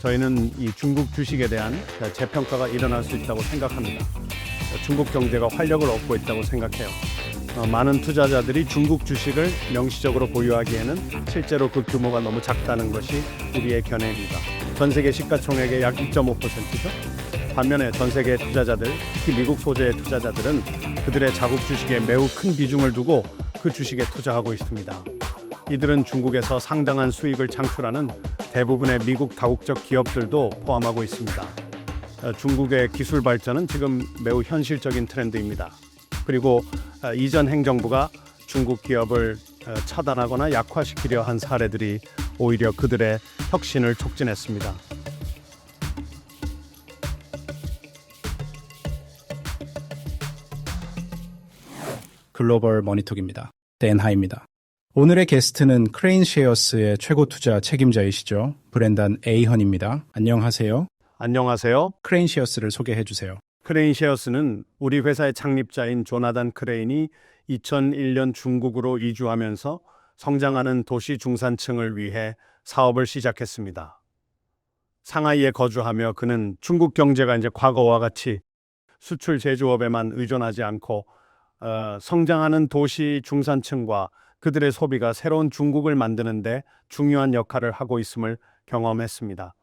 저희는 이 중국 주식에 대한 재평가가 일어날 수 있다고 생각합니다. 중국 경제가 활력을 얻고 있다고 생각해요. 많은 투자자들이 중국 주식을 명시적으로 보유하기에는 실제로 그 규모가 너무 작다는 것이 우리의 견해입니다. 전 세계 시가총액의 약 2.5%죠. 반면에 전 세계 투자자들, 특히 미국 소재의 투자자들은 그들의 자국 주식에 매우 큰 비중을 두고 그 주식에 투자하고 있습니다. 이들은 중국에서 상당한 수익을 창출하는 대부분의 미국 다국적 기업들도 포함하고 있습니다. 중국의 기술 발전은 지금 매우 현실적인 트렌드입니다. 그리고 이전 행정부가 중국 기업을 차단하거나 약화시키려 한 사례들이 오히려 그들의 혁신을 촉진했습니다. 글로벌 머니톡입니다. 댄하입니다. 오늘의 게스트는 크레인셰어스의 최고 투자 책임자이시죠. 브렌단 에이헌입니다. 안녕하세요. 안녕하세요. 크레인셰어스를 소개해 주세요. 크레인셰어스는 우리 회사의 창립자인 조나단 크레인이 2001년 중국으로 이주하면서 성장하는 도시 중산층을 위해 사업을 시작했습니다. 상하이에 거주하며 그는 중국 경제가 이제 과거와 같이 수출 제조업에만 의존하지 않고 성장하는 도시 중산층과 그들의 소비가 새로운 중국을 만드는 데 중요한 역할을 하고 있음을 경험했습니다.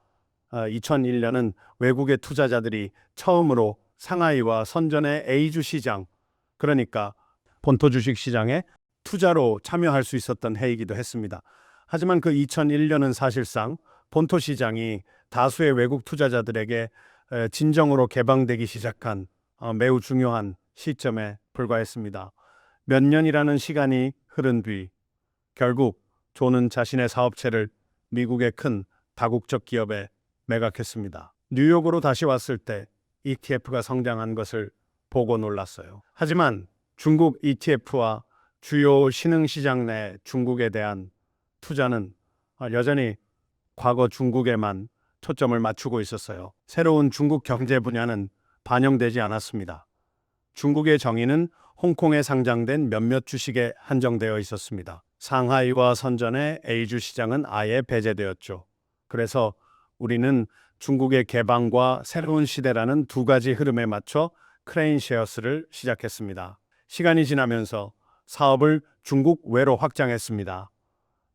2001년은 외국의 투자자들이 처음으로 상하이와 선전의 A주 시장, 그러니까 본토 주식 시장에 투자로 참여할 수 있었던 해이기도 했습니다. 하지만 그 2001년은 사실상 본토 시장이 다수의 외국 투자자들에게 진정으로 개방되기 시작한 매우 중요한 시점에 불과했습니다. 몇 년이라는 시간이 흐른 뒤 결국 조는 자신의 사업체를 미국의 큰 다국적 기업에 매각했습니다. 뉴욕으로 다시 왔을 때 ETF가 성장한 것을 보고 놀랐어요. 하지만 중국 ETF와 주요 신흥시장 내 중국에 대한 투자는 여전히 과거 중국에만 초점을 맞추고 있었어요. 새로운 중국 경제 분야는 반영되지 않았습니다. 중국의 정의는 홍콩에 상장된 몇몇 주식에 한정되어 있었습니다. 상하이와 선전의 A주 시장은 아예 배제되었죠. 그래서 우리는 중국의 개방과 새로운 시대라는 두 가지 흐름에 맞춰 크레인셰어스를 시작했습니다. 시간이 지나면서 사업을 중국 외로 확장했습니다.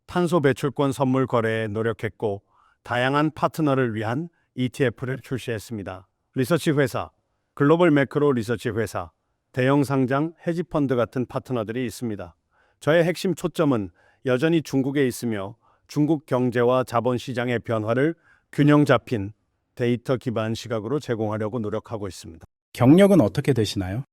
탄소 배출권 선물 거래에 노력했고 다양한 파트너를 위한 ETF를 출시했습니다. 리서치 회사, 글로벌 매크로 리서치 회사, 대형 상장 헤지펀드 같은 파트너들이 있습니다. 저의 핵심 초점은 여전히 중국에 있으며 중국 경제와 자본시장의 변화를 균형 잡힌 데이터 기반 시각으로 제공하려고 노력하고 있습니다. 경력은 어떻게 되시나요?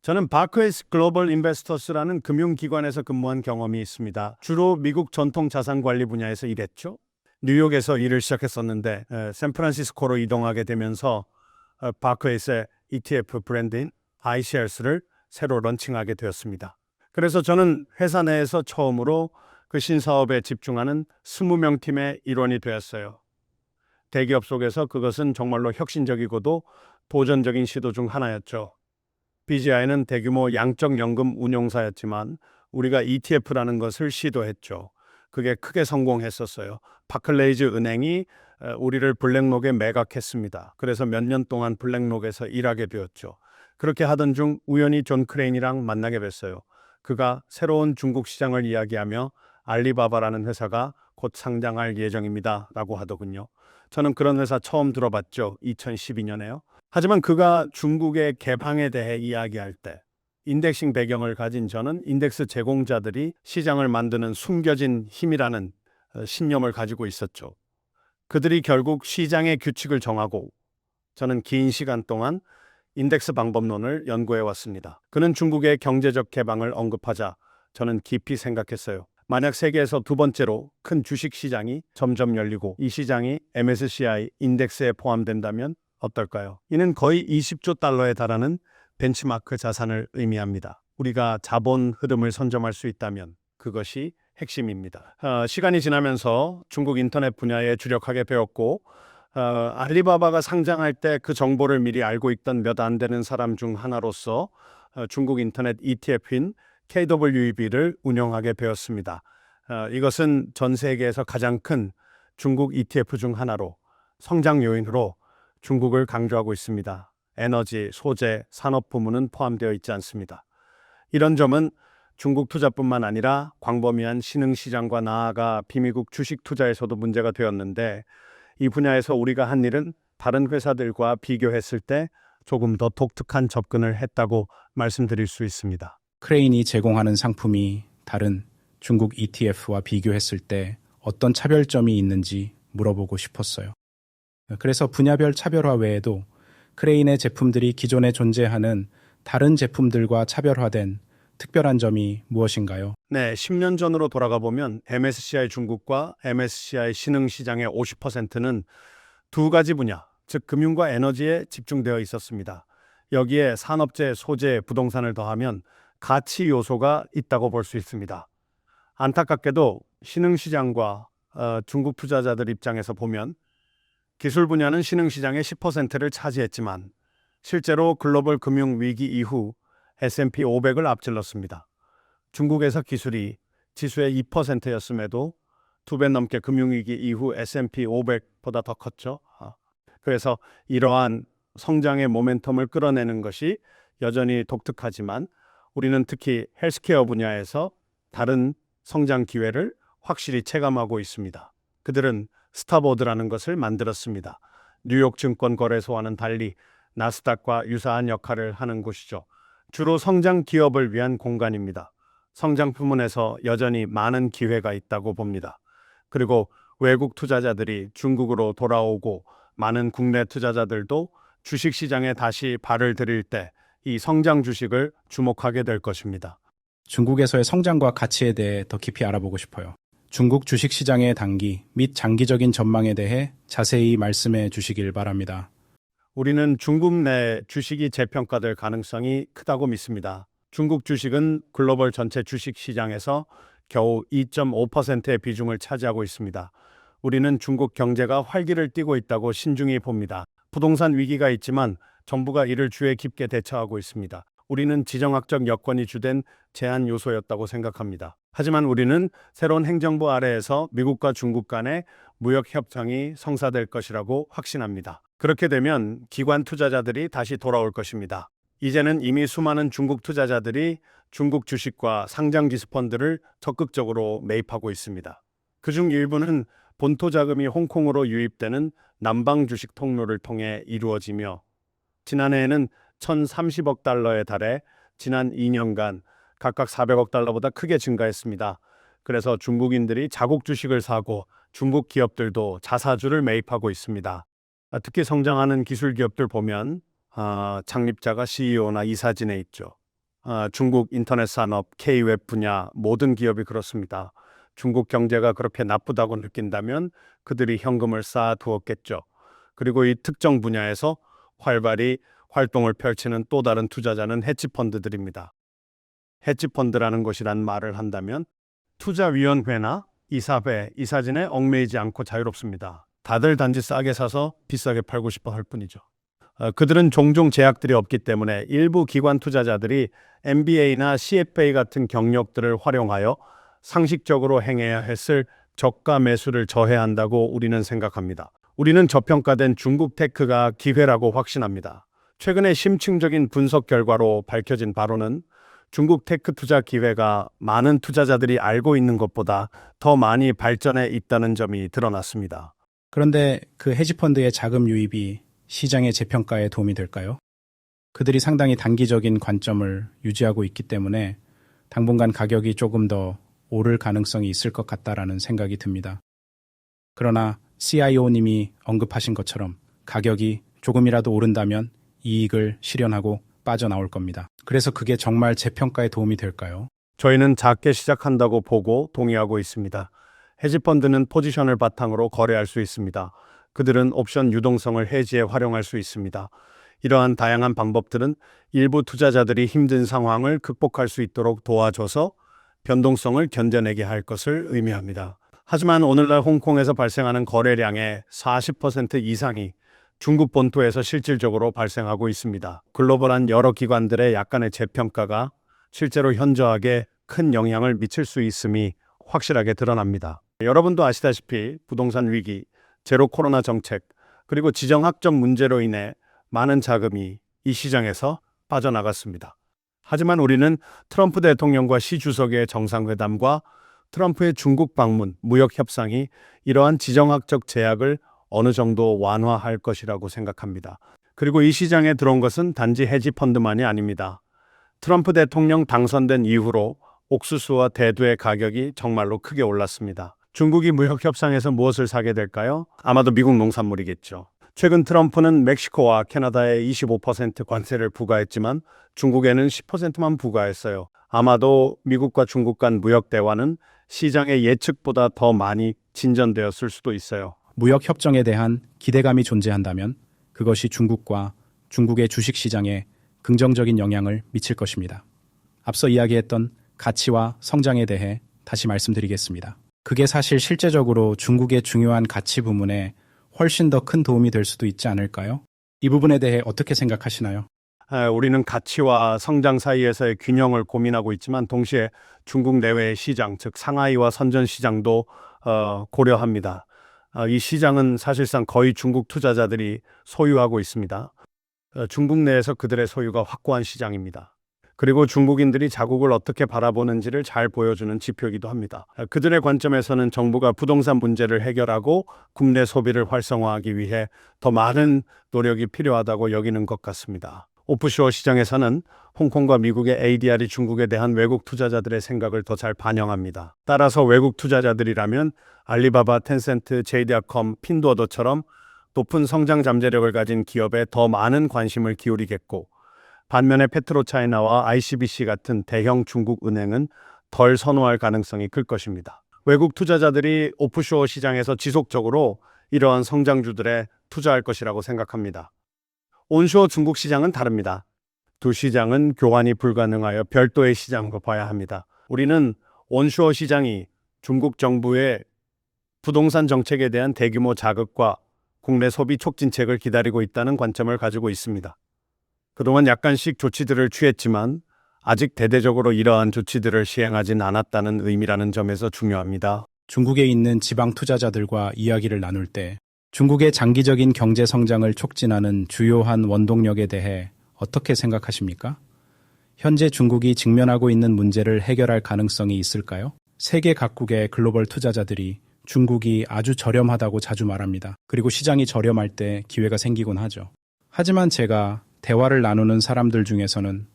저는 바크웨이스 글로벌 인베스터스라는 금융기관에서 근무한 경험이 있습니다. 주로 미국 전통 자산 관리 분야에서 일했죠. 뉴욕에서 일을 시작했었는데 샌프란시스코로 이동하게 되면서 바크웨이스의 ETF 브랜드인 iShares를 새로 런칭하게 되었습니다. 그래서 저는 회사 내에서 처음으로 그 신사업에 집중하는 20명 팀의 일원이 되었어요. 대기업 속에서 그것은 정말로 혁신적이고도 도전적인 시도 중 하나였죠. BGI는 대규모 양적 연금 운용사였지만 우리가 ETF라는 것을 시도했죠. 그게 크게 성공했었어요. 바클레이즈 은행이 우리를 블랙록에 매각했습니다. 그래서 몇 년 동안 블랙록에서 일하게 되었죠. 그렇게 하던 중 우연히 존 크레인이랑 만나게 됐어요. 그가 새로운 중국 시장을 이야기하며 알리바바라는 회사가 곧 상장할 예정입니다 라고 하더군요. 저는 그런 회사 처음 들어봤죠. 2012년에요. 하지만 그가 중국의 개방에 대해 이야기할 때 인덱싱 배경을 가진 저는 인덱스 제공자들이 시장을 만드는 숨겨진 힘이라는 신념을 가지고 있었죠. 그들이 결국 시장의 규칙을 정하고 저는 긴 시간 동안 인덱스 방법론을 연구해 왔습니다. 그는 중국의 경제적 개방을 언급하자 저는 깊이 생각했어요. 만약 세계에서 두 번째로 큰 주식 시장이 점점 열리고 이 시장이 MSCI 인덱스에 포함된다면 어떨까요? 이는 거의 20조 달러에 달하는 벤치마크 자산을 의미합니다. 우리가 자본 흐름을 선점할 수 있다면 그것이 핵심입니다. 시간이 지나면서 중국 인터넷 분야에 주력하게 되었고 알리바바가 상장할 때 그 정보를 미리 알고 있던 몇 안 되는 사람 중 하나로서 중국 인터넷 ETF인 KWEB를 운영하게 되었습니다. 이것은 전 세계에서 가장 큰 중국 ETF 중 하나로 성장 요인으로 중국을 강조하고 있습니다. 에너지, 소재, 산업 부문은 포함되어 있지 않습니다. 이런 점은 중국 투자뿐만 아니라 광범위한 신흥시장과 나아가 비미국 주식 투자에서도 문제가 되었는데, 이 분야에서 우리가 한 일은 다른 회사들과 비교했을 때 조금 더 독특한 접근을 했다고 말씀드릴 수 있습니다. 크레인이 제공하는 상품이 다른 중국 ETF와 비교했을 때 어떤 차별점이 있는지 물어보고 싶었어요. 그래서 분야별 차별화 외에도 크레인의 제품들이 기존에 존재하는 다른 제품들과 차별화된 특별한 점이 무엇인가요? 네, 10년 전으로 돌아가 보면 MSCI 중국과 MSCI 신흥시장의 50%는 두 가지 분야, 즉 금융과 에너지에 집중되어 있었습니다. 여기에 산업재, 소재, 부동산을 더하면 가치 요소가 있다고 볼 수 있습니다. 안타깝게도 신흥시장과 중국 투자자들 입장에서 보면 기술 분야는 신흥시장의 10%를 차지했지만 실제로 글로벌 금융 위기 이후 S&P 500을 앞질렀습니다. 중국에서 기술이 지수의 2%였음에도 2배 넘게 금융위기 이후 S&P 500보다 더 컸죠. 그래서 이러한 성장의 모멘텀을 끌어내는 것이 여전히 독특하지만 우리는 특히 헬스케어 분야에서 다른 성장 기회를 확실히 체감하고 있습니다. 그들은 스타보드라는 것을 만들었습니다. 뉴욕 증권거래소와는 달리 나스닥과 유사한 역할을 하는 곳이죠. 주로 성장 기업을 위한 공간입니다. 성장 부문에서 여전히 많은 기회가 있다고 봅니다. 그리고 외국 투자자들이 중국으로 돌아오고 많은 국내 투자자들도 주식시장에 다시 발을 들일 때 이 성장 주식을 주목하게 될 것입니다. 중국에서의 성장과 가치에 대해 더 깊이 알아보고 싶어요. 중국 주식시장의 단기 및 장기적인 전망에 대해 자세히 말씀해 주시길 바랍니다. 우리는 중국 내 주식이 재평가될 가능성이 크다고 믿습니다. 중국 주식은 글로벌 전체 주식 시장에서 겨우 2.5%의 비중을 차지하고 있습니다. 우리는 중국 경제가 활기를 띠고 있다고 신중히 봅니다. 부동산 위기가 있지만 정부가 이를 주의 깊게 대처하고 있습니다. 우리는 지정학적 여건이 주된 제한 요소였다고 생각합니다. 하지만 우리는 새로운 행정부 아래에서 미국과 중국 간의 무역 협정이 성사될 것이라고 확신합니다. 그렇게 되면 기관 투자자들이 다시 돌아올 것입니다. 이제는 이미 수많은 중국 투자자들이 중국 주식과 상장 기수펀드를 적극적으로 매입하고 있습니다. 그중 일부는 본토 자금이 홍콩으로 유입되는 남방 주식 통로를 통해 이루어지며 지난해에는 1,030억 달러에 달해 지난 2년간 각각 400억 달러보다 크게 증가했습니다. 그래서 중국인들이 자국 주식을 사고 중국 기업들도 자사주를 매입하고 있습니다. 특히 성장하는 기술 기업들 보면 창립자가 CEO나 이사진에 있죠. 중국 인터넷 산업, K-웹 분야 모든 기업이 그렇습니다. 중국 경제가 그렇게 나쁘다고 느낀다면 그들이 현금을 쌓아두었겠죠. 그리고 이 특정 분야에서 활발히 활동을 펼치는 또 다른 투자자는 헤지펀드들입니다. 헤지펀드라는 것이란 말을 한다면 투자위원회나 이사회, 이사진에 얽매이지 않고 자유롭습니다. 다들 단지 싸게 사서 비싸게 팔고 싶어 할 뿐이죠. 그들은 종종 제약들이 없기 때문에 일부 기관 투자자들이 MBA나 CFA 같은 경력들을 활용하여 상식적으로 행해야 했을 저가 매수를 저해한다고 우리는 생각합니다. 우리는 저평가된 중국 테크가 기회라고 확신합니다. 최근의 심층적인 분석 결과로 밝혀진 바로는 중국 테크 투자 기회가 많은 투자자들이 알고 있는 것보다 더 많이 발전해 있다는 점이 드러났습니다. 그런데 그 헤지펀드의 자금 유입이 시장의 재평가에 도움이 될까요? 그들이 상당히 단기적인 관점을 유지하고 있기 때문에 당분간 가격이 조금 더 오를 가능성이 있을 것 같다라는 생각이 듭니다. 그러나 CIO님이 언급하신 것처럼 가격이 조금이라도 오른다면 이익을 실현하고 빠져나올 겁니다. 그래서 그게 정말 재평가에 도움이 될까요? 저희는 작게 시작한다고 보고 동의하고 있습니다. 헤지펀드는 포지션을 바탕으로 거래할 수 있습니다. 그들은 옵션 유동성을 해지에 활용할 수 있습니다. 이러한 다양한 방법들은 일부 투자자들이 힘든 상황을 극복할 수 있도록 도와줘서 변동성을 견뎌내게 할 것을 의미합니다. 하지만 오늘날 홍콩에서 발생하는 거래량의 40% 이상이 중국 본토에서 실질적으로 발생하고 있습니다. 글로벌한 여러 기관들의 약간의 재평가가 실제로 현저하게 큰 영향을 미칠 수 있음이 확실하게 드러납니다. 여러분도 아시다시피 부동산 위기, 제로 코로나 정책, 그리고 지정학적 문제로 인해 많은 자금이 이 시장에서 빠져나갔습니다. 하지만 우리는 트럼프 대통령과 시 주석의 정상회담과 트럼프의 중국 방문, 무역 협상이 이러한 지정학적 제약을 어느 정도 완화할 것이라고 생각합니다. 그리고 이 시장에 들어온 것은 단지 헤지펀드만이 아닙니다. 트럼프 대통령 당선된 이후로 옥수수와 대두의 가격이 정말로 크게 올랐습니다. 중국이 무역 협상에서 무엇을 사게 될까요? 아마도 미국 농산물이겠죠. 최근 트럼프는 멕시코와 캐나다에 25% 관세를 부과했지만 중국에는 10%만 부과했어요. 아마도 미국과 중국 간 무역 대화는 시장의 예측보다 더 많이 진전되었을 수도 있어요. 무역 협정에 대한 기대감이 존재한다면 그것이 중국과 중국의 주식시장에 긍정적인 영향을 미칠 것입니다. 앞서 이야기했던 가치와 성장에 대해 다시 말씀드리겠습니다. 그게 사실 실제적으로 중국의 중요한 가치 부문에 훨씬 더 큰 도움이 될 수도 있지 않을까요? 이 부분에 대해 어떻게 생각하시나요? 우리는 가치와 성장 사이에서의 균형을 고민하고 있지만 동시에 중국 내외의 시장, 즉 상하이와 선전 시장도 고려합니다. 이 시장은 사실상 거의 중국 투자자들이 소유하고 있습니다. 중국 내에서 그들의 소유가 확고한 시장입니다. 그리고 중국인들이 자국을 어떻게 바라보는지를 잘 보여주는 지표이기도 합니다. 그들의 관점에서는 정부가 부동산 문제를 해결하고 국내 소비를 활성화하기 위해 더 많은 노력이 필요하다고 여기는 것 같습니다. 오프쇼어 시장에서는 홍콩과 미국의 ADR이 중국에 대한 외국 투자자들의 생각을 더 잘 반영합니다. 따라서 외국 투자자들이라면 알리바바, 텐센트, JD.com, 핀두오더처럼 높은 성장 잠재력을 가진 기업에 더 많은 관심을 기울이겠고 반면에 페트로차이나와 ICBC 같은 대형 중국 은행은 덜 선호할 가능성이 클 것입니다. 외국 투자자들이 오프쇼어 시장에서 지속적으로 이러한 성장주들에 투자할 것이라고 생각합니다. 온쇼어 중국 시장은 다릅니다. 두 시장은 교환이 불가능하여 별도의 시장으로 봐야 합니다. 우리는 온쇼어 시장이 중국 정부의 부동산 정책에 대한 대규모 자극과 국내 소비 촉진책을 기다리고 있다는 관점을 가지고 있습니다. 그동안 약간씩 조치들을 취했지만 아직 대대적으로 이러한 조치들을 시행하진 않았다는 의미라는 점에서 중요합니다. 중국에 있는 지방 투자자들과 이야기를 나눌 때 중국의 장기적인 경제 성장을 촉진하는 주요한 원동력에 대해 어떻게 생각하십니까? 현재 중국이 직면하고 있는 문제를 해결할 가능성이 있을까요? 세계 각국의 글로벌 투자자들이 중국이 아주 저렴하다고 자주 말합니다. 그리고 시장이 저렴할 때 기회가 생기곤 하죠. 하지만 제가 대화를 나누는 사람들 중에서는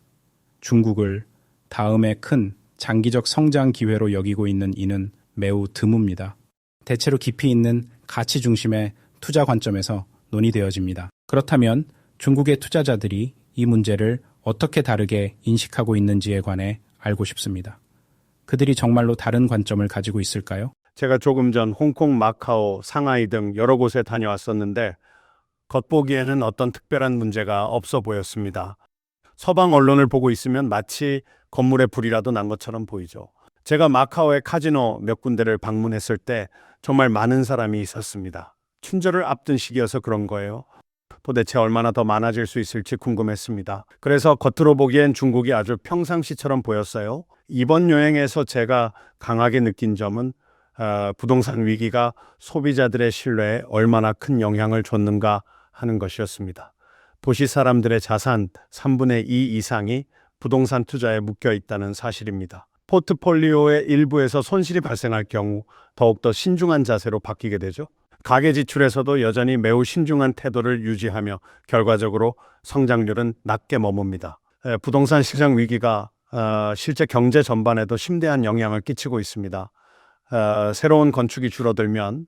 중국을 다음에 큰 장기적 성장 기회로 여기고 있는 이는 매우 드뭅니다. 대체로 깊이 있는 가치 중심의 투자 관점에서 논의되어집니다. 그렇다면 중국의 투자자들이 이 문제를 어떻게 다르게 인식하고 있는지에 관해 알고 싶습니다. 그들이 정말로 다른 관점을 가지고 있을까요? 제가 조금 전 홍콩, 마카오, 상하이 등 여러 곳에 다녀왔었는데 겉보기에는 어떤 특별한 문제가 없어 보였습니다. 서방 언론을 보고 있으면 마치 건물에 불이라도 난 것처럼 보이죠. 제가 마카오의 카지노 몇 군데를 방문했을 때 정말 많은 사람이 있었습니다. 춘절을 앞둔 시기여서 그런 거예요. 도대체 얼마나 더 많아질 수 있을지 궁금했습니다. 그래서 겉으로 보기엔 중국이 아주 평상시처럼 보였어요. 이번 여행에서 제가 강하게 느낀 점은 부동산 위기가 소비자들의 신뢰에 얼마나 큰 영향을 줬는가 하는 것이었습니다. 도시 사람들의 자산 3분의 2 이상이 부동산 투자에 묶여 있다는 사실입니다. 포트폴리오의 일부에서 손실이 발생할 경우 더욱더 신중한 자세로 바뀌게 되죠. 가계 지출에서도 여전히 매우 신중한 태도를 유지하며 결과적으로 성장률은 낮게 머뭅니다. 부동산 시장 위기가 실제 경제 전반에도 심대한 영향을 끼치고 있습니다. 새로운 건축이 줄어들면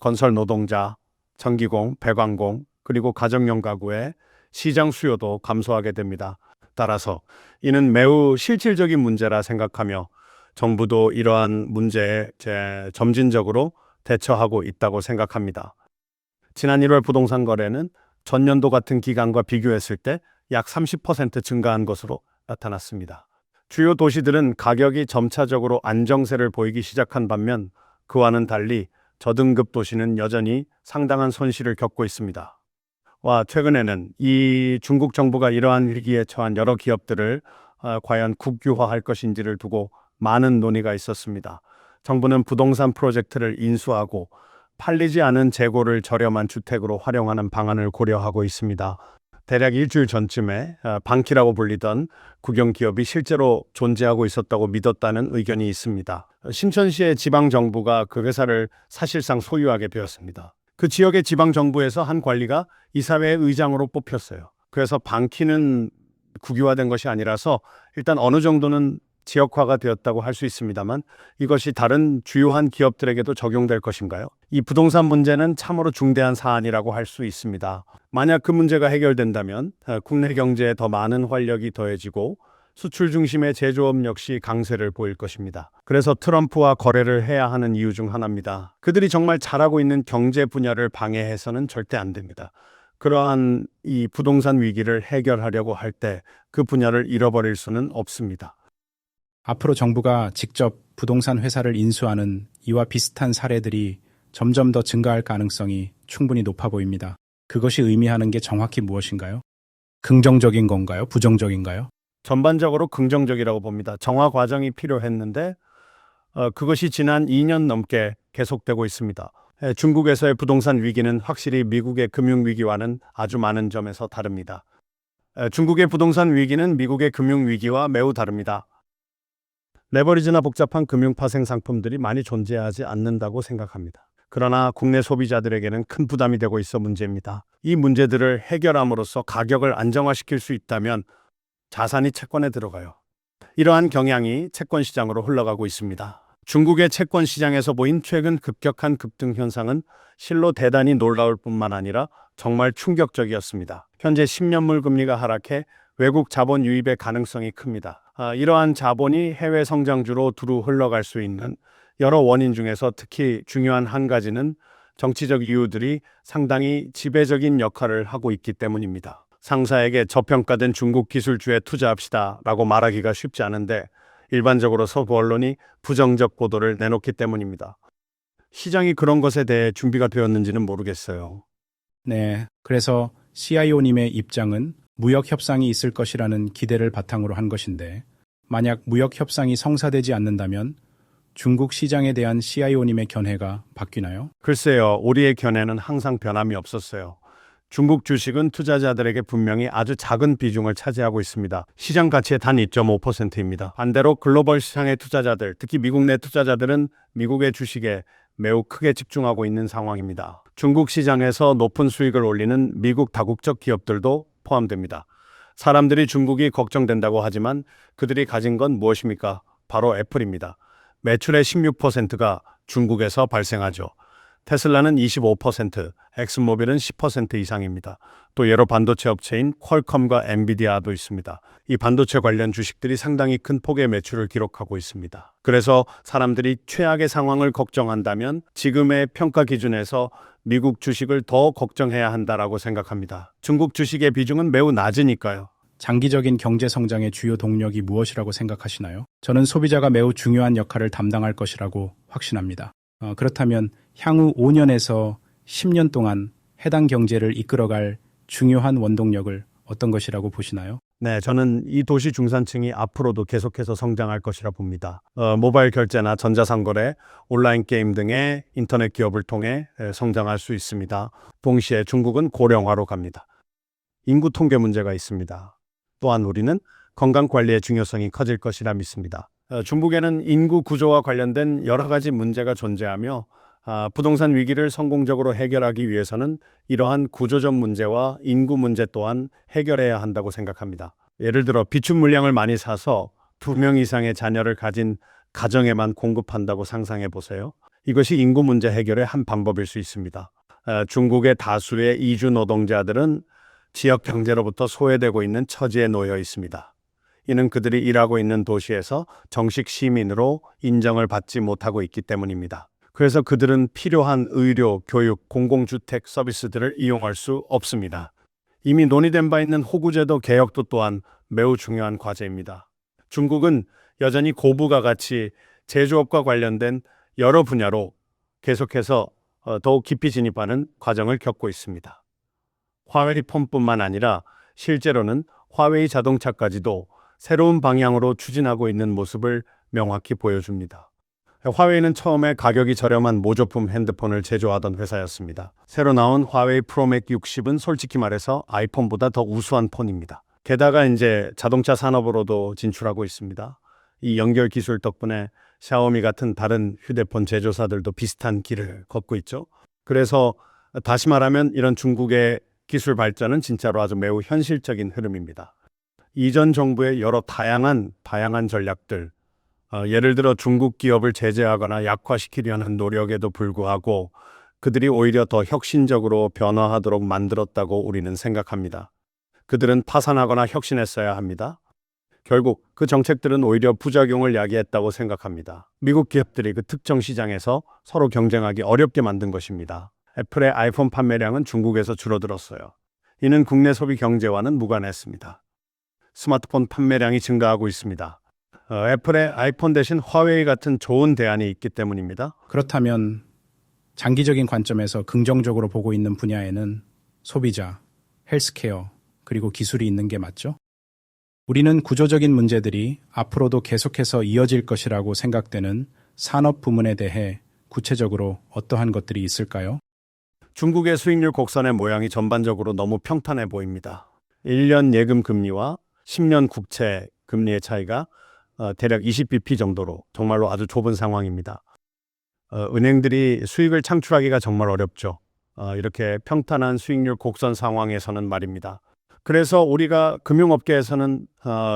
건설 노동자, 전기공, 배관공, 그리고 가정용 가구의 시장 수요도 감소하게 됩니다. 따라서 이는 매우 실질적인 문제라 생각하며 정부도 이러한 문제에 점진적으로 대처하고 있다고 생각합니다. 지난 1월 부동산 거래는 전년도 같은 기간과 비교했을 때 약 30% 증가한 것으로 나타났습니다. 주요 도시들은 가격이 점차적으로 안정세를 보이기 시작한 반면 그와는 달리 저등급 도시는 여전히 상당한 손실을 겪고 있습니다. 최근에는 이 중국 정부가 이러한 위기에 처한 여러 기업들을 과연 국유화할 것인지를 두고 많은 논의가 있었습니다. 정부는 부동산 프로젝트를 인수하고 팔리지 않은 재고를 저렴한 주택으로 활용하는 방안을 고려하고 있습니다. 대략 일주일 전쯤에 방키라고 불리던 국영기업이 실제로 존재하고 있었다고 믿었다는 의견이 있습니다. 신천시의 지방정부가 그 회사를 사실상 소유하게 되었습니다. 그 지역의 지방정부에서 한 관리가 이사회의 의장으로 뽑혔어요. 그래서 방키는 국유화된 것이 아니라서 일단 어느 정도는 지역화가 되었다고 할 수 있습니다만 이것이 다른 주요한 기업들에게도 적용될 것인가요? 이 부동산 문제는 참으로 중대한 사안이라고 할 수 있습니다. 만약 그 문제가 해결된다면 국내 경제에 더 많은 활력이 더해지고 수출 중심의 제조업 역시 강세를 보일 것입니다. 그래서 트럼프와 거래를 해야 하는 이유 중 하나입니다. 그들이 정말 잘하고 있는 경제 분야를 방해해서는 절대 안 됩니다. 그러한 이 부동산 위기를 해결하려고 할 때 그 분야를 잃어버릴 수는 없습니다. 앞으로 정부가 직접 부동산 회사를 인수하는 이와 비슷한 사례들이 점점 더 증가할 가능성이 충분히 높아 보입니다. 그것이 의미하는 게 정확히 무엇인가요? 긍정적인 건가요? 부정적인가요? 전반적으로 긍정적이라고 봅니다. 정화 과정이 필요했는데 그것이 지난 2년 넘게 계속되고 있습니다. 중국에서의 부동산 위기는 확실히 미국의 금융위기와는 아주 많은 점에서 다릅니다. 중국의 부동산 위기는 미국의 금융위기와 매우 다릅니다. 레버리지나 복잡한 금융 파생 상품들이 많이 존재하지 않는다고 생각합니다. 그러나 국내 소비자들에게는 큰 부담이 되고 있어 문제입니다. 이 문제들을 해결함으로써 가격을 안정화시킬 수 있다면 자산이 채권에 들어가요. 이러한 경향이 채권 시장으로 흘러가고 있습니다. 중국의 채권 시장에서 보인 최근 급격한 급등 현상은 실로 대단히 놀라울 뿐만 아니라 정말 충격적이었습니다. 현재 10년물 금리가 하락해 외국 자본 유입의 가능성이 큽니다. 이러한 자본이 해외 성장주로 두루 흘러갈 수 있는 여러 원인 중에서 특히 중요한 한 가지는 정치적 이유들이 상당히 지배적인 역할을 하고 있기 때문입니다. 상사에게 저평가된 중국 기술주에 투자합시다 라고 말하기가 쉽지 않은데 일반적으로 서구 언론이 부정적 보도를 내놓기 때문입니다. 시장이 그런 것에 대해 준비가 되었는지는 모르겠어요. 네, 그래서 CIO님의 입장은 무역 협상이 있을 것이라는 기대를 바탕으로 한 것인데 만약 무역 협상이 성사되지 않는다면 중국 시장에 대한 CIO님의 견해가 바뀌나요? 글쎄요, 우리의 견해는 항상 변함이 없었어요. 중국 주식은 투자자들에게 분명히 아주 작은 비중을 차지하고 있습니다. 시장 가치의 단 2.5%입니다. 반대로 글로벌 시장의 투자자들, 특히 미국 내 투자자들은 미국의 주식에 매우 크게 집중하고 있는 상황입니다. 중국 시장에서 높은 수익을 올리는 미국 다국적 기업들도 포함됩니다. 사람들이 중국이 걱정된다고 하지만 그들이 가진 건 무엇입니까? 바로 애플입니다. 매출의 16%가 중국에서 발생하죠. 테슬라는 25%, 엑슨모빌은 10% 이상입니다. 또 여러 반도체 업체인 퀄컴과 엔비디아도 있습니다. 이 반도체 관련 주식들이 상당히 큰 폭의 매출을 기록하고 있습니다. 그래서 사람들이 최악의 상황을 걱정한다면 지금의 평가 기준에서 미국 주식을 더 걱정해야 한다라고 생각합니다. 중국 주식의 비중은 매우 낮으니까요. 장기적인 경제 성장의 주요 동력이 무엇이라고 생각하시나요? 저는 소비자가 매우 중요한 역할을 담당할 것이라고 확신합니다. 그렇다면 향후 5년에서 10년 동안 해당 경제를 이끌어갈 중요한 원동력을 어떤 것이라고 보시나요? 네, 저는 이 도시 중산층이 앞으로도 계속해서 성장할 것이라 봅니다. 모바일 결제나 전자상거래, 온라인 게임 등의 인터넷 기업을 통해 성장할 수 있습니다. 동시에 중국은 고령화로 갑니다. 인구 통계 문제가 있습니다. 또한 우리는 건강관리의 중요성이 커질 것이라 믿습니다. 중국에는 인구 구조와 관련된 여러 가지 문제가 존재하며 부동산 위기를 성공적으로 해결하기 위해서는 이러한 구조적 문제와 인구 문제 또한 해결해야 한다고 생각합니다. 예를 들어 비축 물량을 많이 사서 2명 이상의 자녀를 가진 가정에만 공급한다고 상상해 보세요. 이것이 인구 문제 해결의 한 방법일 수 있습니다. 중국의 다수의 이주 노동자들은 지역 경제로부터 소외되고 있는 처지에 놓여 있습니다. 이는 그들이 일하고 있는 도시에서 정식 시민으로 인정을 받지 못하고 있기 때문입니다. 그래서 그들은 필요한 의료, 교육, 공공주택 서비스들을 이용할 수 없습니다. 이미 논의된 바 있는 호구제도 개혁도 또한 매우 중요한 과제입니다. 중국은 여전히 고부가 가치, 제조업과 관련된 여러 분야로 계속해서 더욱 깊이 진입하는 과정을 겪고 있습니다. 화웨이 폰뿐만 아니라 실제로는 화웨이 자동차까지도 새로운 방향으로 추진하고 있는 모습을 명확히 보여줍니다. 화웨이는 처음에 가격이 저렴한 모조품 핸드폰을 제조하던 회사였습니다. 새로 나온 화웨이 프로맥 60은 솔직히 말해서 아이폰보다 더 우수한 폰입니다. 게다가 이제 자동차 산업으로도 진출하고 있습니다. 이 연결 기술 덕분에 샤오미 같은 다른 휴대폰 제조사들도 비슷한 길을 걷고 있죠. 그래서 다시 말하면 이런 중국의 기술 발전은 진짜로 아주 매우 현실적인 흐름입니다. 이전 정부의 여러 다양한 전략들, 예를 들어 중국 기업을 제재하거나 약화시키려는 노력에도 불구하고 그들이 오히려 더 혁신적으로 변화하도록 만들었다고 우리는 생각합니다. 그들은 파산하거나 혁신했어야 합니다. 결국 그 정책들은 오히려 부작용을 야기했다고 생각합니다. 미국 기업들이 그 특정 시장에서 서로 경쟁하기 어렵게 만든 것입니다. 애플의 아이폰 판매량은 중국에서 줄어들었어요. 이는 국내 소비 경제와는 무관했습니다. 스마트폰 판매량이 증가하고 있습니다. 애플의 아이폰 대신 화웨이 같은 좋은 대안이 있기 때문입니다. 그렇다면 장기적인 관점에서 긍정적으로 보고 있는 분야에는 소비자, 헬스케어, 그리고 기술이 있는 게 맞죠? 우리는 구조적인 문제들이 앞으로도 계속해서 이어질 것이라고 생각되는 산업 부문에 대해 구체적으로 어떠한 것들이 있을까요? 중국의 수익률 곡선의 모양이 전반적으로 너무 평탄해 보입니다. 1년 예금 금리와 10년 국채 금리의 차이가 대략 20bp 정도로 정말로 아주 좁은 상황입니다. 은행들이 수익을 창출하기가 정말 어렵죠. 이렇게 평탄한 수익률 곡선 상황에서는 말입니다. 그래서 우리가 금융업계에서는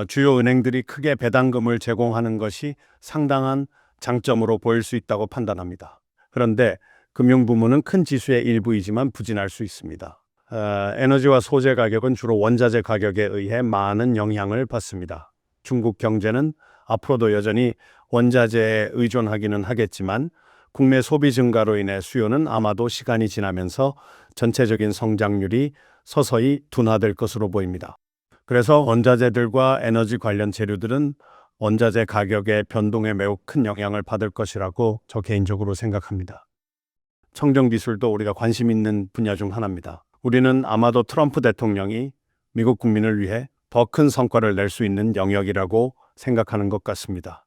주요 은행들이 크게 배당금을 제공하는 것이 상당한 장점으로 보일 수 있다고 판단합니다. 그런데 금융부문은 큰 지수의 일부이지만 부진할 수 있습니다. 에너지와 소재 가격은 주로 원자재 가격에 의해 많은 영향을 받습니다. 중국 경제는 앞으로도 여전히 원자재에 의존하기는 하겠지만 국내 소비 증가로 인해 수요는 아마도 시간이 지나면서 전체적인 성장률이 서서히 둔화될 것으로 보입니다. 그래서 원자재들과 에너지 관련 재료들은 원자재 가격의 변동에 매우 큰 영향을 받을 것이라고 저 개인적으로 생각합니다. 청정기술도 우리가 관심 있는 분야 중 하나입니다. 우리는 아마도 트럼프 대통령이 미국 국민을 위해 더 큰 성과를 낼 수 있는 영역이라고 생각하는 것 같습니다.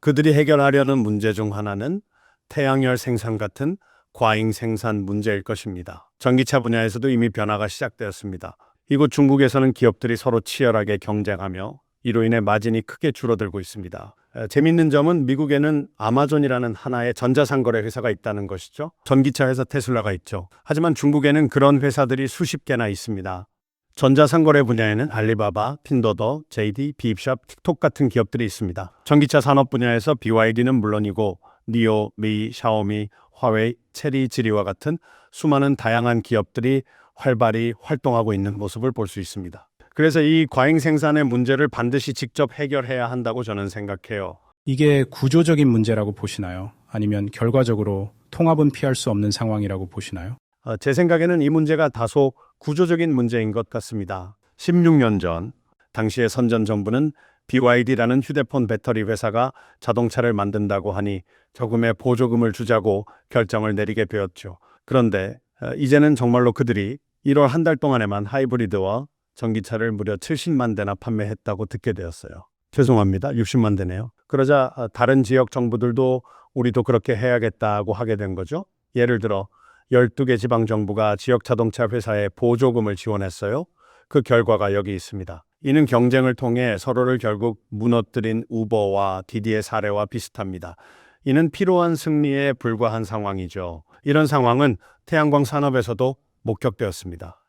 그들이 해결하려는 문제 중 하나는 태양열 생산 같은 과잉 생산 문제일 것입니다. 전기차 분야에서도 이미 변화가 시작되었습니다. 이곳 중국에서는 기업들이 서로 치열하게 경쟁하며 이로 인해 마진이 크게 줄어들고 있습니다. 재미있는 점은 미국에는 아마존이라는 하나의 전자상거래 회사가 있다는 것이죠. 전기차 회사 테슬라가 있죠. 하지만 중국에는 그런 회사들이 수십 개나 있습니다. 전자상거래 분야에는 알리바바, 핀도더, JD, 비입샵, 틱톡 같은 기업들이 있습니다. 전기차 산업 분야에서 BYD는 물론이고 니오, 미, 샤오미, 화웨이, 체리, 지리와 같은 수많은 다양한 기업들이 활발히 활동하고 있는 모습을 볼 수 있습니다. 그래서 이 과잉 생산의 문제를 반드시 직접 해결해야 한다고 저는 생각해요. 이게 구조적인 문제라고 보시나요? 아니면 결과적으로 통합은 피할 수 없는 상황이라고 보시나요? 제 생각에는 이 문제가 다소 구조적인 문제인 것 같습니다. 16년 전 당시의 선전 정부는 BYD라는 휴대폰 배터리 회사가 자동차를 만든다고 하니 저금의 보조금을 주자고 결정을 내리게 되었죠. 그런데 이제는 정말로 그들이 1월 한 달 동안에만 하이브리드와 전기차를 무려 70만 대나 판매했다고 듣게 되었어요. 죄송합니다. 60만 대네요. 그러자 다른 지역 정부들도 우리도 그렇게 해야겠다고 하게 된 거죠. 예를 들어 12개 지방정부가 지역 자동차 회사에 보조금을 지원했어요. 그 결과가 여기 있습니다. 이는 경쟁을 통해 서로를 결국 무너뜨린 우버와 디디의 사례와 비슷합니다. 이는 필요한 승리에 불과한 상황이죠. 이런 상황은 태양광 산업에서도 목격되었습니다.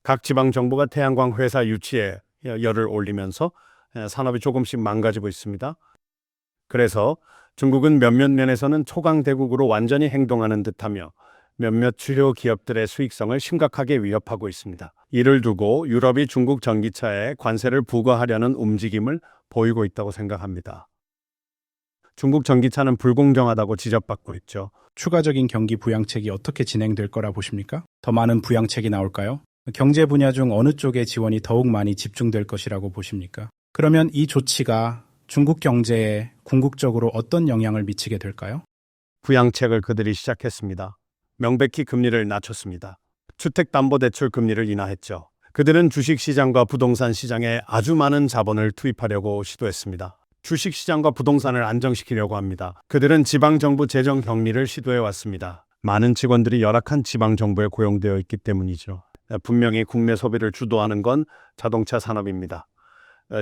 각 지방정부가 태양광 회사 유치에 열을 올리면서 산업이 조금씩 망가지고 있습니다. 그래서 중국은 몇몇 면에서는 초강대국으로 완전히 행동하는 듯하며 몇몇 주요 기업들의 수익성을 심각하게 위협하고 있습니다. 이를 두고 유럽이 중국 전기차에 관세를 부과하려는 움직임을 보이고 있다고 생각합니다. 중국 전기차는 불공정하다고 지적받고 있죠. 추가적인 경기 부양책이 어떻게 진행될 거라 보십니까? 더 많은 부양책이 나올까요? 경제 분야 중 어느 쪽에 지원이 더욱 많이 집중될 것이라고 보십니까? 그러면 이 조치가 중국 경제에 궁극적으로 어떤 영향을 미치게 될까요? 부양책을 그들이 시작했습니다. 명백히 금리를 낮췄습니다. 주택담보대출 금리를 인하했죠. 그들은 주식시장과 부동산 시장에 아주 많은 자본을 투입하려고 시도했습니다. 주식시장과 부동산을 안정시키려고 합니다. 그들은 지방정부 재정 격리를 시도해 왔습니다. 많은 직원들이 열악한 지방정부에 고용되어 있기 때문이죠. 분명히 국내 소비를 주도하는 건 자동차 산업입니다.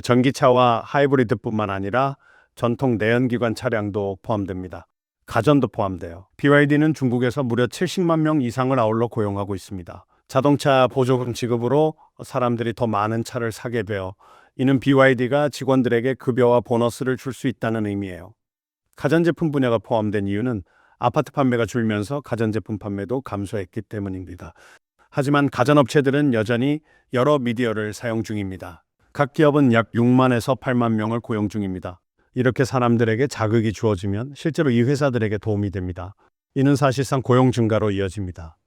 전기차와 하이브리드뿐만 아니라 전통 내연기관 차량도 포함됩니다. 가전도 포함돼요. BYD는 중국에서 무려 70만 명 이상을 아울러 고용하고 있습니다. 자동차 보조금 지급으로 사람들이 더 많은 차를 사게 되어 이는 BYD가 직원들에게 급여와 보너스를 줄 수 있다는 의미예요. 가전제품 분야가 포함된 이유는 아파트 판매가 줄면서 가전제품 판매도 감소했기 때문입니다. 하지만 가전업체들은 여전히 여러 미디어를 사용 중입니다. 각 기업은 약 6만에서 8만 명을 고용 중입니다. 이렇게 사람들에게 자극이 주어지면 실제로 이 회사들에게 도움이 됩니다. 이는 사실상 고용 증가로 이어집니다.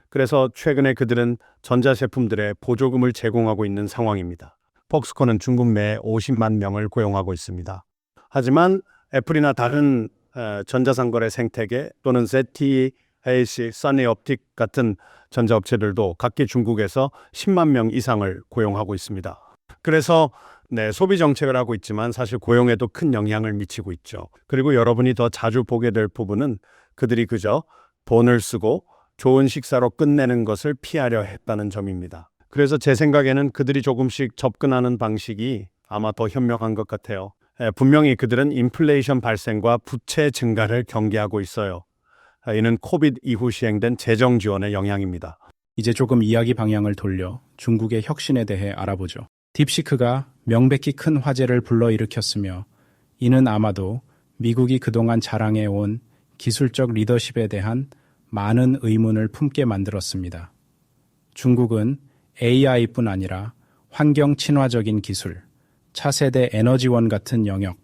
그래서 최근에 그들은 전자제품들의 보조금을 제공하고 있는 상황입니다. 폭스콘은 중국 내에 50만 명을 고용하고 있습니다. 하지만 애플이나 다른 전자상거래 생태계 또는 ZTE, AC, 써니옵틱 같은 전자업체들도 각기 중국에서 10만 명 이상을 고용하고 있습니다. 그래서 소비 정책을 하고 있지만 사실 고용에도 큰 영향을 미치고 있죠. 그리고 여러분이 더 자주 보게 될 부분은 그들이 그저 돈을 쓰고 좋은 식사로 끝내는 것을 피하려 했다는 점입니다. 그래서 제 생각에는 그들이 조금씩 접근하는 방식이 아마 더 현명한 것 같아요. 분명히 그들은 인플레이션 발생과 부채 증가를 경계하고 있어요. 이는 코비드 이후 시행된 재정 지원의 영향입니다. 이제 조금 이야기 방향을 돌려 중국의 혁신에 대해 알아보죠. 딥시크가 명백히 큰 화제를 불러일으켰으며 이는 아마도 미국이 그동안 자랑해온 기술적 리더십에 대한 많은 의문을 품게 만들었습니다. 중국은 AI뿐 아니라 환경 친화적인 기술, 차세대 에너지원 같은 영역,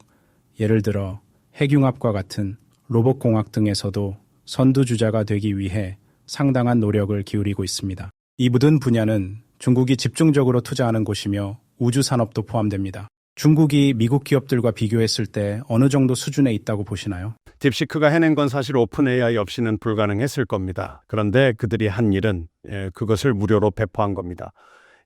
예를 들어 핵융합과 같은 로봇공학 등에서도 선두주자가 되기 위해 상당한 노력을 기울이고 있습니다. 이 모든 분야는 중국이 집중적으로 투자하는 곳이며 우주 산업도 포함됩니다. 중국이 미국 기업들과 비교했을 때 어느 정도 수준에 있다고 보시나요? 딥시크가 해낸 건 사실 오픈 AI 없이는 불가능했을 겁니다. 그런데 그들이 한 일은 그것을 무료로 배포한 겁니다.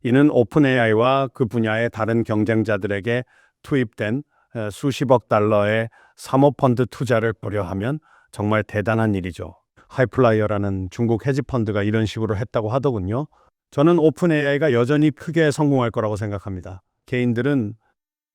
이는 오픈 AI와 그 분야의 다른 경쟁자들에게 투입된 수십억 달러의 사모펀드 투자를 고려하면 정말 대단한 일이죠. 하이플라이어라는 중국 헤지펀드가 이런 식으로 했다고 하더군요. 저는 오픈 AI가 여전히 크게 성공할 거라고 생각합니다. 개인들은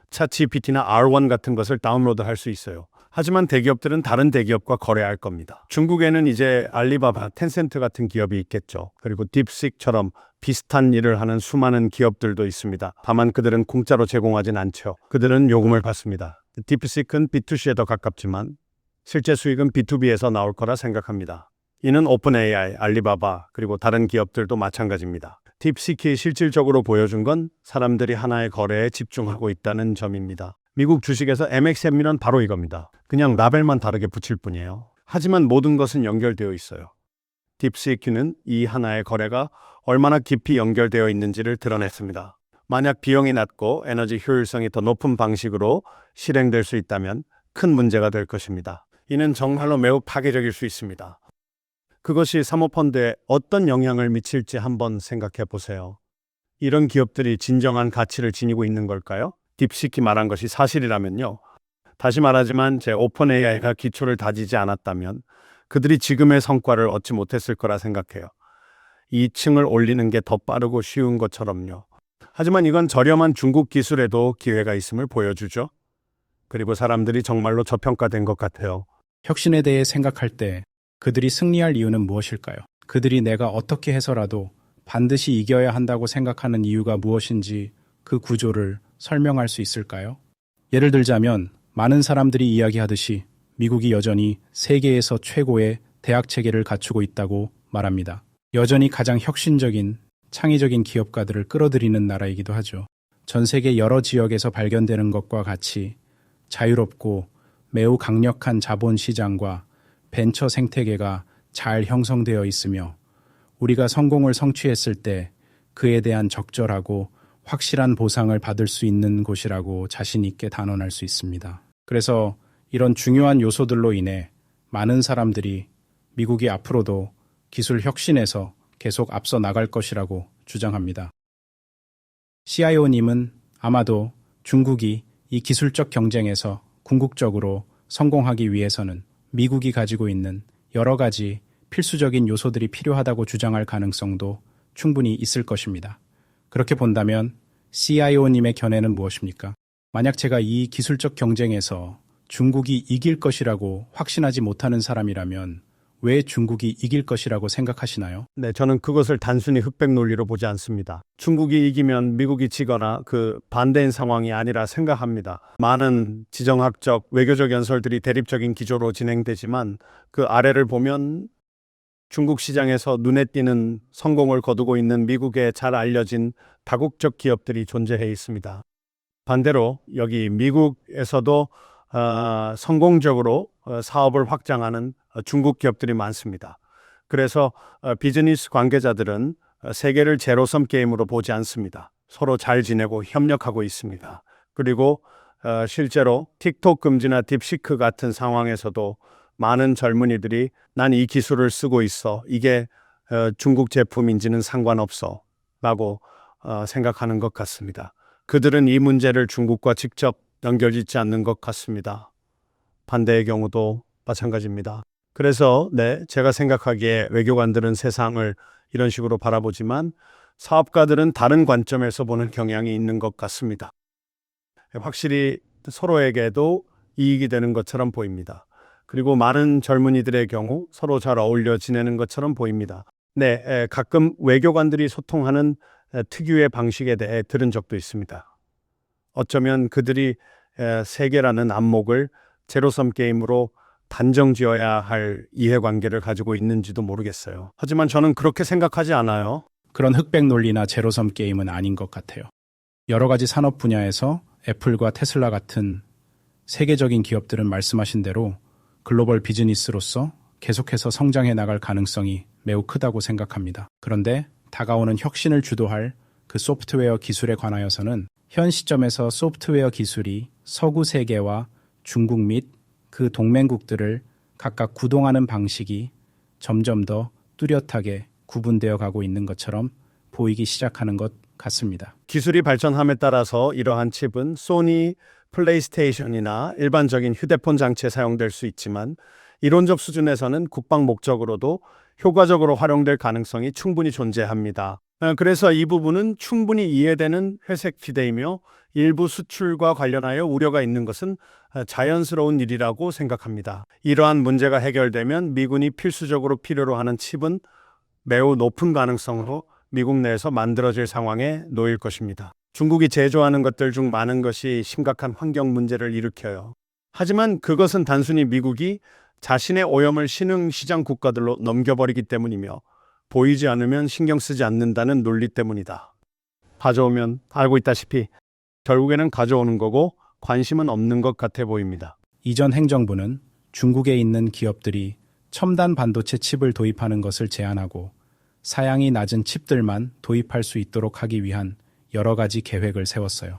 챗GPT나 R1 같은 것을 다운로드할 수 있어요. 하지만 대기업들은 다른 대기업과 거래할 겁니다. 중국에는 이제 알리바바, 텐센트 같은 기업이 있겠죠. 그리고 딥식처럼 비슷한 일을 하는 수많은 기업들도 있습니다. 다만 그들은 공짜로 제공하진 않죠. 그들은 요금을 받습니다. 딥식은 B2C에 더 가깝지만 실제 수익은 B2B에서 나올 거라 생각합니다. 이는 오픈 AI, 알리바바, 그리고 다른 기업들도 마찬가지입니다. 딥시크이 실질적으로 보여준 건 사람들이 하나의 거래에 집중하고 있다는 점입니다. 미국 주식에서 MXM이란 바로 이겁니다. 그냥 라벨만 다르게 붙일 뿐이에요. 하지만 모든 것은 연결되어 있어요. 딥시크는 이 하나의 거래가 얼마나 깊이 연결되어 있는지를 드러냈습니다. 만약 비용이 낮고 에너지 효율성이 더 높은 방식으로 실행될 수 있다면 큰 문제가 될 것입니다. 이는 정말로 매우 파괴적일 수 있습니다. 그것이 사모펀드에 어떤 영향을 미칠지 한번 생각해 보세요. 이런 기업들이 진정한 가치를 지니고 있는 걸까요? 딥시크 말한 것이 사실이라면요. 다시 말하지만 제 오픈 AI가 기초를 다지지 않았다면 그들이 지금의 성과를 얻지 못했을 거라 생각해요. 2층을 올리는 게 더 빠르고 쉬운 것처럼요. 하지만 이건 저렴한 중국 기술에도 기회가 있음을 보여주죠. 그리고 사람들이 정말로 저평가된 것 같아요. 혁신에 대해 생각할 때 그들이 승리할 이유는 무엇일까요? 그들이 내가 어떻게 해서라도 반드시 이겨야 한다고 생각하는 이유가 무엇인지 그 구조를 설명할 수 있을까요? 예를 들자면 많은 사람들이 이야기하듯이 미국이 여전히 세계에서 최고의 대학 체계를 갖추고 있다고 말합니다. 여전히 가장 혁신적인 창의적인 기업가들을 끌어들이는 나라이기도 하죠. 전 세계 여러 지역에서 발견되는 것과 같이 자유롭고 매우 강력한 자본 시장과 벤처 생태계가 잘 형성되어 있으며 우리가 성공을 성취했을 때 그에 대한 적절하고 확실한 보상을 받을 수 있는 곳이라고 자신 있게 단언할 수 있습니다. 그래서 이런 중요한 요소들로 인해 많은 사람들이 미국이 앞으로도 기술 혁신에서 계속 앞서 나갈 것이라고 주장합니다. CIO님은 아마도 중국이 이 기술적 경쟁에서 궁극적으로 성공하기 위해서는 미국이 가지고 있는 여러 가지 필수적인 요소들이 필요하다고 주장할 가능성도 충분히 있을 것입니다. 그렇게 본다면 CIO님의 견해는 무엇입니까? 만약 제가 이 기술적 경쟁에서 중국이 이길 것이라고 확신하지 못하는 사람이라면 왜 중국이 이길 것이라고 생각하시나요? 네, 저는 그것을 단순히 흑백 논리로 보지 않습니다. 중국이 이기면 미국이 지거나 그 반대인 상황이 아니라 생각합니다. 많은 지정학적, 외교적 연설들이 대립적인 기조로 진행되지만 그 아래를 보면 중국 시장에서 눈에 띄는 성공을 거두고 있는 미국에 잘 알려진 다국적 기업들이 존재해 있습니다. 반대로 여기 미국에서도 성공적으로 사업을 확장하는 중국 기업들이 많습니다. 그래서 비즈니스 관계자들은 세계를 제로섬 게임으로 보지 않습니다. 서로 잘 지내고 협력하고 있습니다. 그리고 실제로 틱톡 금지나 딥시크 같은 상황에서도 많은 젊은이들이 난 이 기술을 쓰고 있어. 이게 중국 제품인지는 상관없어. 라고 생각하는 것 같습니다. 그들은 이 문제를 중국과 직접 연결짓지 않는 것 같습니다. 반대의 경우도 마찬가지입니다. 그래서 제가 생각하기에 외교관들은 세상을 이런 식으로 바라보지만 사업가들은 다른 관점에서 보는 경향이 있는 것 같습니다. 확실히 서로에게도 이익이 되는 것처럼 보입니다. 그리고 많은 젊은이들의 경우 서로 잘 어울려 지내는 것처럼 보입니다. 가끔 외교관들이 소통하는 특유의 방식에 대해 들은 적도 있습니다. 어쩌면 그들이 세계라는 안목을 제로섬 게임으로 단정 지어야 할 이해관계를 가지고 있는지도 모르겠어요. 하지만 저는 그렇게 생각하지 않아요. 그런 흑백 논리나 제로섬 게임은 아닌 것 같아요. 여러 가지 산업 분야에서 애플과 테슬라 같은 세계적인 기업들은 말씀하신 대로 글로벌 비즈니스로서 계속해서 성장해 나갈 가능성이 매우 크다고 생각합니다. 그런데 다가오는 혁신을 주도할 그 소프트웨어 기술에 관하여서는 현 시점에서 소프트웨어 기술이 서구 세계와 중국 및 그 동맹국들을 각각 구동하는 방식이 점점 더 뚜렷하게 구분되어 가고 있는 것처럼 보이기 시작하는 것 같습니다. 기술이 발전함에 따라서 이러한 칩은 소니, 플레이스테이션이나 일반적인 휴대폰 장치에 사용될 수 있지만 이론적 수준에서는 국방 목적으로도 효과적으로 활용될 가능성이 충분히 존재합니다. 그래서 이 부분은 충분히 이해되는 회색 시대이며 일부 수출과 관련하여 우려가 있는 것은 자연스러운 일이라고 생각합니다. 이러한 문제가 해결되면 미군이 필수적으로 필요로 하는 칩은 매우 높은 가능성으로 미국 내에서 만들어질 상황에 놓일 것입니다. 중국이 제조하는 것들 중 많은 것이 심각한 환경 문제를 일으켜요. 하지만 그것은 단순히 미국이 자신의 오염을 신흥 시장 국가들로 넘겨버리기 때문이며 보이지 않으면 신경 쓰지 않는다는 논리 때문이다. 가져오면 알고 있다시피 결국에는 가져오는 거고 관심은 없는 것 같아 보입니다. 이전 행정부는 중국에 있는 기업들이 첨단 반도체 칩을 도입하는 것을 제한하고 사양이 낮은 칩들만 도입할 수 있도록 하기 위한 여러 가지 계획을 세웠어요.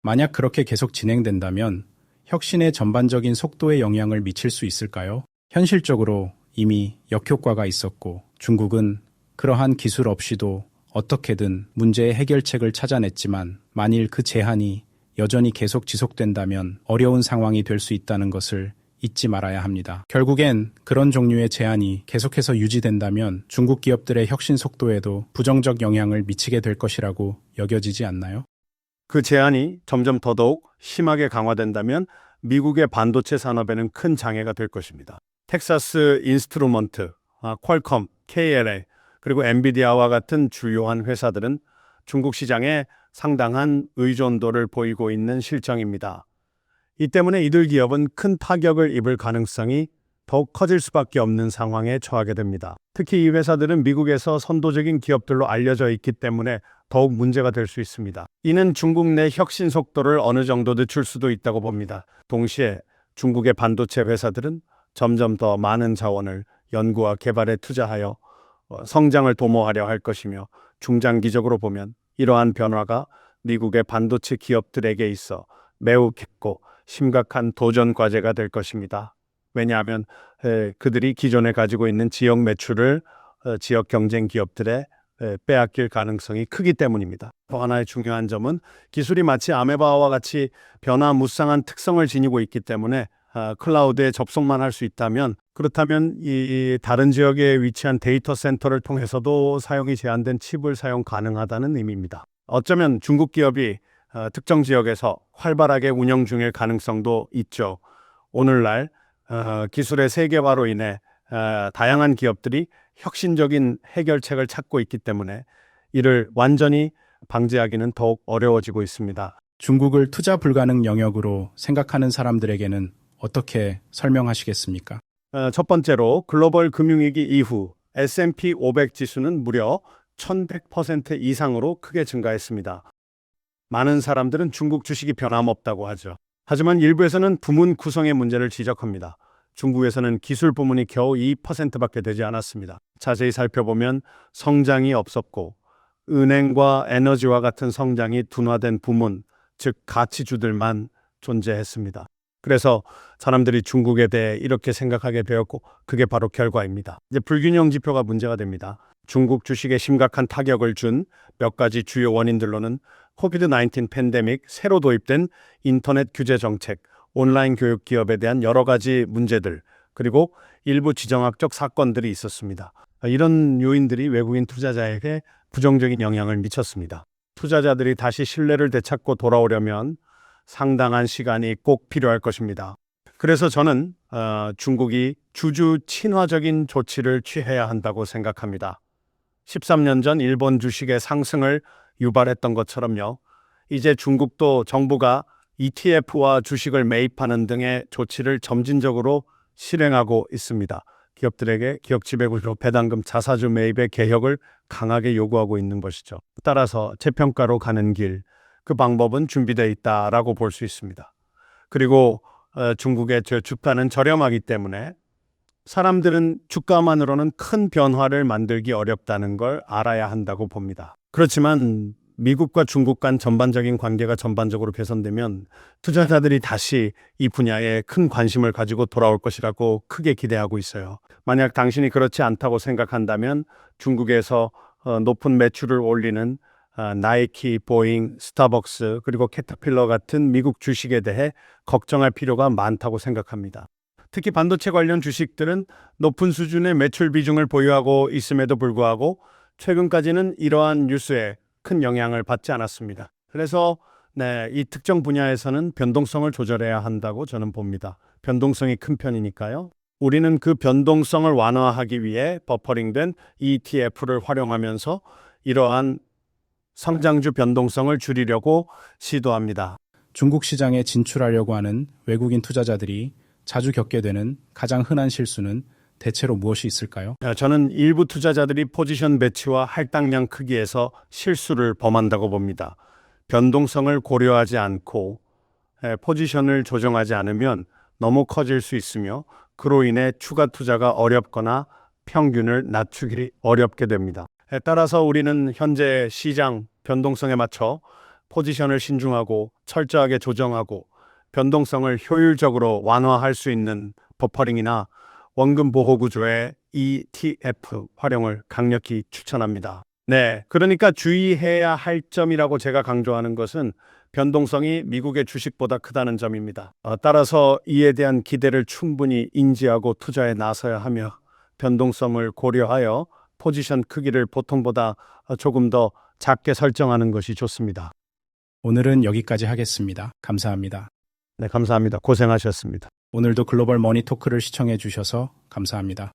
만약 그렇게 계속 진행된다면 혁신의 전반적인 속도에 영향을 미칠 수 있을까요? 현실적으로 이미 역효과가 있었고 중국은 그러한 기술 없이도 어떻게든 문제의 해결책을 찾아냈지만 만일 그 제한이 여전히 계속 지속된다면 어려운 상황이 될 수 있다는 것을 잊지 말아야 합니다. 결국엔 그런 종류의 제한이 계속해서 유지된다면 중국 기업들의 혁신 속도에도 부정적 영향을 미치게 될 것이라고 여겨지지 않나요? 그 제한이 점점 더더욱 심하게 강화된다면 미국의 반도체 산업에는 큰 장애가 될 것입니다. 텍사스 인스트루먼트, 퀄컴, KLA, 그리고 엔비디아와 같은 주요한 회사들은 중국 시장에 상당한 의존도를 보이고 있는 실정입니다. 이 때문에 이들 기업은 큰 타격을 입을 가능성이 더욱 커질 수밖에 없는 상황에 처하게 됩니다. 특히 이 회사들은 미국에서 선도적인 기업들로 알려져 있기 때문에 더욱 문제가 될 수 있습니다. 이는 중국 내 혁신 속도를 어느 정도 늦출 수도 있다고 봅니다. 동시에 중국의 반도체 회사들은 점점 더 많은 자원을 연구와 개발에 투자하여 성장을 도모하려 할 것이며 중장기적으로 보면 이러한 변화가 미국의 반도체 기업들에게 있어 매우 깊고 심각한 도전 과제가 될 것입니다. 왜냐하면 그들이 기존에 가지고 있는 지역 매출을 지역 경쟁 기업들에 빼앗길 가능성이 크기 때문입니다. 또 하나의 중요한 점은 기술이 마치 아메바와 같이 변화무쌍한 특성을 지니고 있기 때문에 클라우드에 접속만 할 수 있다면 그렇다면 이 다른 지역에 위치한 데이터 센터를 통해서도 사용이 제한된 칩을 사용 가능하다는 의미입니다. 어쩌면 중국 기업이 특정 지역에서 활발하게 운영 중일 가능성도 있죠. 오늘날 기술의 세계화로 인해 다양한 기업들이 혁신적인 해결책을 찾고 있기 때문에 이를 완전히 방지하기는 더욱 어려워지고 있습니다. 중국을 투자 불가능 영역으로 생각하는 사람들에게는 어떻게 설명하시겠습니까? 첫 번째로 글로벌 금융위기 이후 S&P 500 지수는 무려 1100% 이상으로 크게 증가했습니다. 많은 사람들은 중국 주식이 변함없다고 하죠. 하지만 일부에서는 부문 구성의 문제를 지적합니다. 중국에서는 기술 부문이 겨우 2%밖에 되지 않았습니다. 자세히 살펴보면 성장이 없었고 은행과 에너지와 같은 성장이 둔화된 부문, 즉 가치주들만 존재했습니다. 그래서 사람들이 중국에 대해 이렇게 생각하게 되었고 그게 바로 결과입니다. 이제 불균형 지표가 문제가 됩니다. 중국 주식에 심각한 타격을 준 몇 가지 주요 원인들로는 코비드-19 팬데믹, 새로 도입된 인터넷 규제 정책, 온라인 교육 기업에 대한 여러 가지 문제들, 그리고 일부 지정학적 사건들이 있었습니다. 이런 요인들이 외국인 투자자에게 부정적인 영향을 미쳤습니다. 투자자들이 다시 신뢰를 되찾고 돌아오려면 상당한 시간이 꼭 필요할 것입니다. 그래서 저는 중국이 주주 친화적인 조치를 취해야 한다고 생각합니다. 13년 전 일본 주식의 상승을 유발했던 것처럼요. 이제 중국도 정부가 ETF와 주식을 매입하는 등의 조치를 점진적으로 실행하고 있습니다. 기업들에게 기업 지배구조, 배당금, 자사주 매입의 개혁을 강하게 요구하고 있는 것이죠. 따라서 재평가로 가는 길, 그 방법은 준비되어 있다라고 볼 수 있습니다. 그리고 중국의 주가는 저렴하기 때문에 사람들은 주가만으로는 큰 변화를 만들기 어렵다는 걸 알아야 한다고 봅니다. 그렇지만 미국과 중국 간 전반적인 관계가 전반적으로 개선되면 투자자들이 다시 이 분야에 큰 관심을 가지고 돌아올 것이라고 크게 기대하고 있어요. 만약 당신이 그렇지 않다고 생각한다면 중국에서 높은 매출을 올리는 나이키, 보잉, 스타벅스, 그리고 캐터필러 같은 미국 주식에 대해 걱정할 필요가 많다고 생각합니다. 특히 반도체 관련 주식들은 높은 수준의 매출 비중을 보유하고 있음에도 불구하고 최근까지는 이러한 뉴스에 큰 영향을 받지 않았습니다. 그래서 이 특정 분야에서는 변동성을 조절해야 한다고 저는 봅니다. 변동성이 큰 편이니까요. 우리는 그 변동성을 완화하기 위해 버퍼링된 ETF를 활용하면서 이러한 성장주 변동성을 줄이려고 시도합니다. 중국 시장에 진출하려고 하는 외국인 투자자들이 자주 겪게 되는 가장 흔한 실수는 대체로 무엇이 있을까요? 저는 일부 투자자들이 포지션 배치와 할당량 크기에서 실수를 범한다고 봅니다. 변동성을 고려하지 않고 포지션을 조정하지 않으면 너무 커질 수 있으며 그로 인해 추가 투자가 어렵거나 평균을 낮추기 어렵게 됩니다. 따라서 우리는 현재 시장 변동성에 맞춰 포지션을 신중하고 철저하게 조정하고 변동성을 효율적으로 완화할 수 있는 버퍼링이나 원금 보호 구조의 ETF 활용을 강력히 추천합니다. 그러니까 주의해야 할 점이라고 제가 강조하는 것은 변동성이 미국의 주식보다 크다는 점입니다. 따라서 이에 대한 기대를 충분히 인지하고 투자에 나서야 하며 변동성을 고려하여 포지션 크기를 보통보다 조금 더 작게 설정하는 것이 좋습니다. 오늘은 여기까지 하겠습니다. 감사합니다. 감사합니다. 고생하셨습니다. 오늘도 글로벌 머니 토크를 시청해 주셔서 감사합니다.